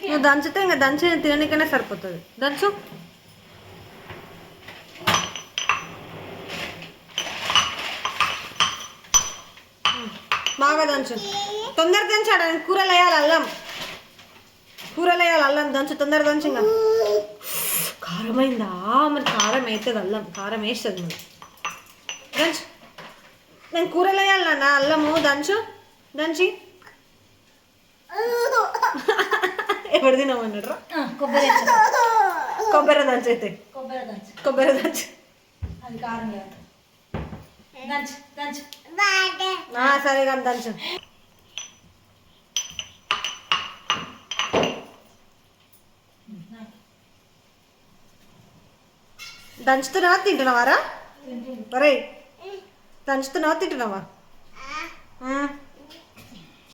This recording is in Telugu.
నువ్వు దంచితే ఇంకా దంచి తినడానికైనా సరిపోతుంది. దంచు. బాగా దంచు, తొందరగా దంచాడు. కూరలు వేయాలి, అల్లం దంచు, తొందరగా దంచు. ఇంకా కారం అయిందా? మరి కారం వేస్తుంది, కారం వేస్తుంది మరి. దంచు, నేను కూరలు వేయాలి నాన్న. అల్లము దంచు, దంచి. ఎవరు తినమన్నాడు? కొబ్బరి దంచు అయితే, కొబ్బరి దంచు. సరే కానీ దంచు. దంచుతున్నావా తింటున్నావారా? ఒరే, దంచుతున్నావా తింటున్నావా?